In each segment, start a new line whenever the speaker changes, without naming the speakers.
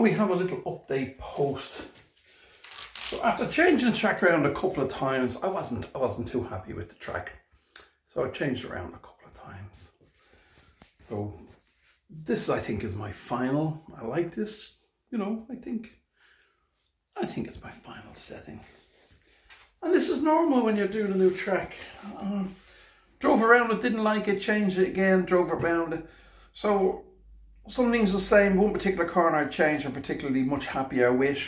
we have a little update post. So after changing the track around a couple of times, I wasn't too happy with the track. So I changed it around a couple of times. So this, I think, is my final. I like this, you know, I think it's my final setting. And this is normal when you're doing a new track. Drove around it, didn't like it, changed it again, drove around it. So some things the same. One particular corner I changed, I'm particularly much happier with.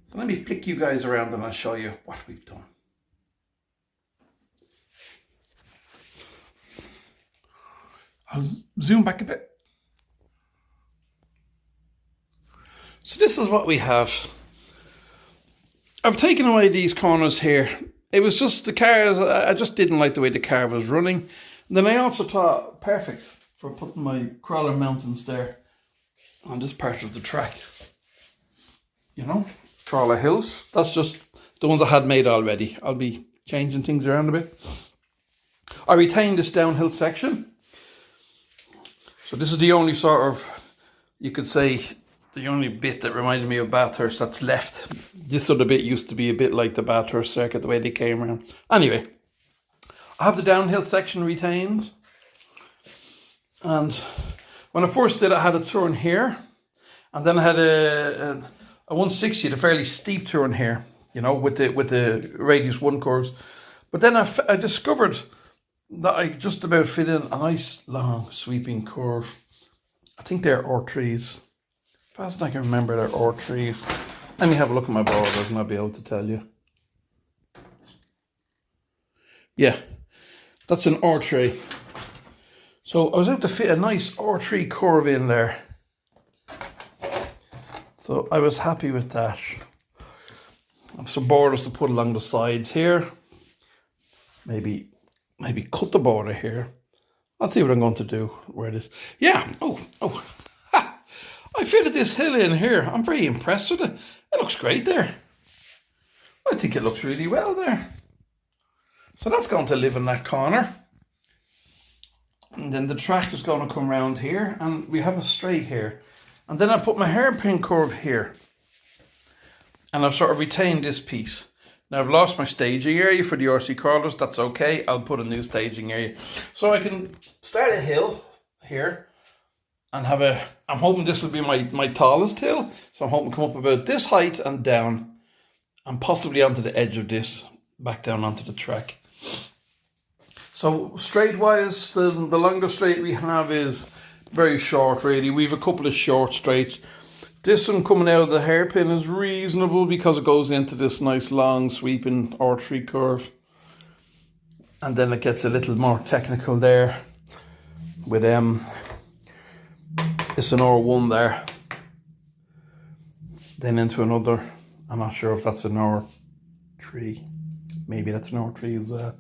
So let me flick you guys around and I'll show you what we've done. I'll zoom back a bit. So this is what we have. I've taken away these corners here. It was just the cars, I just didn't like the way the car was running. And then I also thought, perfect for putting my crawler mountains there on this part of the track. You know, crawler hills. That's just the ones I had made already. I'll be changing things around a bit. I retained this downhill section. So this is the only sort of, you could say, the only bit that reminded me of Bathurst that's left. This other bit used to be a bit like the Bathurst circuit, the way they came around. Anyway, I have the downhill section retained. And when I first did it, I had a turn here. And then I had a 160, a fairly steep turn here, you know, with the radius 1 curves. But then I discovered that I just about fit in a nice long sweeping curve. I think they're R3s. Fast I can remember, they're R3s. Let me have a look at my borders and I'll be able to tell you. Yeah, that's an R3. So I was able to fit a nice R3 curve in there. So I was happy with that. I have some borders to put along the sides here. Maybe cut the border here. I'll see what I'm going to do. Where it is. Yeah. Oh. Ha. I fitted this hill in here. I'm very impressed with it. It looks great there. I think it looks really well there. So that's going to live in that corner. And then the track is going to come around here. And we have a straight here. And then I put my hairpin curve here. And I've sort of retained this piece. Now I've lost my staging area for the RC crawlers. That's okay. I'll put a new staging area. So I can start a hill here. And have I'm hoping this will be my tallest hill. So I'm hoping to come up about this height and down. And possibly onto the edge of this. Back down onto the track. So straight wise, the longest straight we have is very short really. We have a couple of short straights. This one coming out of the hairpin is reasonable because it goes into this nice long sweeping R3 curve. And then it gets a little more technical there with it's an R1 there. Then into another, I'm not sure if that's an R3. Maybe that's an R3 as well.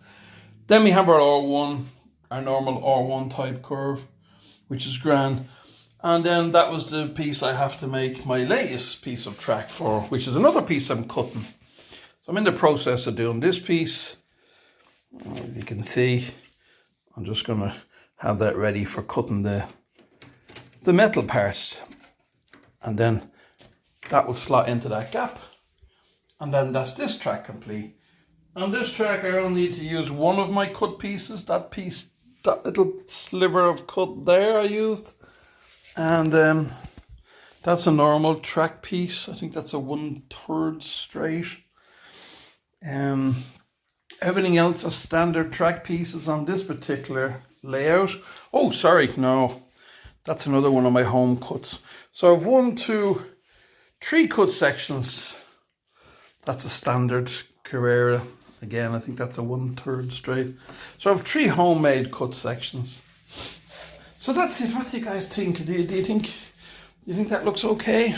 Then we have our R1, our normal R1 type curve, which is grand. And then that was the piece I have to make my latest piece of track for, which is another piece I'm cutting. So I'm in the process of doing this piece. As you can see, I'm just going to have that ready for cutting the metal parts. And then that will slot into that gap. And then that's this track complete. On this track, I only need to use one of my cut pieces. That piece, that little sliver of cut there I used. And that's a normal track piece. I think that's a 1/3 straight. Everything else are standard track pieces on this particular layout. Oh, sorry, no. That's another one of my home cuts. So I've 1, 2, 3 cut sections. That's a standard Carrera. Again, I think that's a 1/3 straight. So I have 3 homemade cut sections. So that's it. What do you guys think? Do you think that looks okay?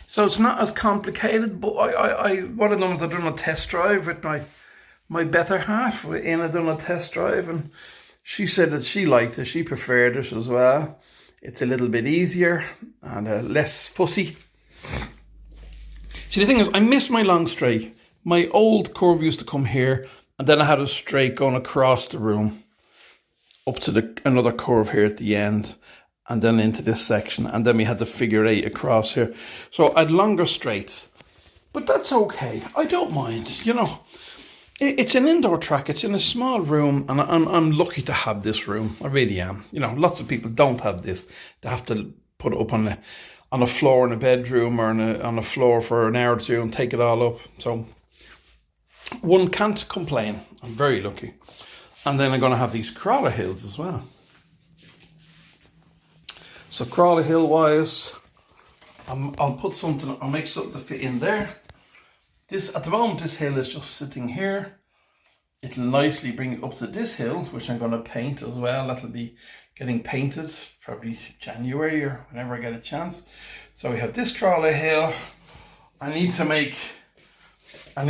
So it's not as complicated, but what I've done is I've done a test drive with my better half. I've done a test drive, and she said that she liked it. She preferred it as well. It's a little bit easier and less fussy. See, the thing is, I missed my long straight. My old curve used to come here, and then I had a straight going across the room up to another curve here at the end. and then into this section, and then we had the figure 8 across here. So I had longer straights, but that's okay. I don't mind, you know. It's an indoor track. It's in a small room, and I'm lucky to have this room. I really am. You know, lots of people don't have this. They have to put it up on a floor in a bedroom, or on a floor for an hour or two and take it all up. So one can't complain. I'm very lucky. And then I'm going to have these crawler hills as well. So crawler hill wise, I'll put something. I'll make something to fit in there. This, at the moment, this hill is just sitting here. It'll nicely bring it up to this hill, which I'm going to paint as well. That'll be getting painted probably January or whenever I get a chance. So we have this crawler hill. I need to make a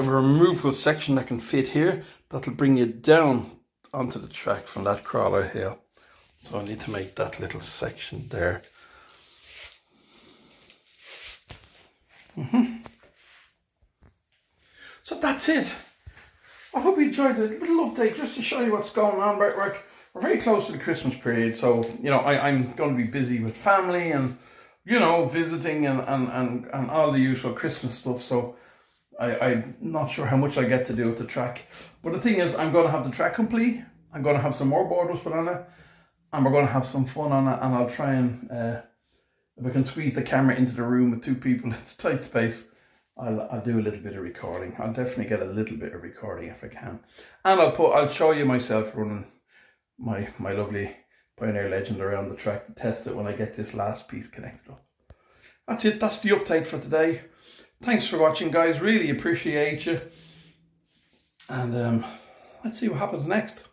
removable section that can fit here. That'll bring it down onto the track from that crawler hill. So I need to make that little section there. So that's it. I hope you enjoyed the little update just to show you what's going on. We're very close to the Christmas period, so you know I'm going to be busy with family and you know visiting and all the usual Christmas stuff. So I'm not sure how much I get to do with the track. But the thing is, I'm going to have the track complete. I'm going to have some more borders put on it, and we're going to have some fun on it. And I'll try and if I can squeeze the camera into the room with 2 people, it's a tight space. I'll do a little bit of recording. I'll definitely get a little bit of recording if I can. And I'll show you myself running my lovely Pioneer Legend around the track to test it when I get this last piece connected up. That's it. That's the update for today. Thanks for watching, guys. Really appreciate you. And let's see what happens next.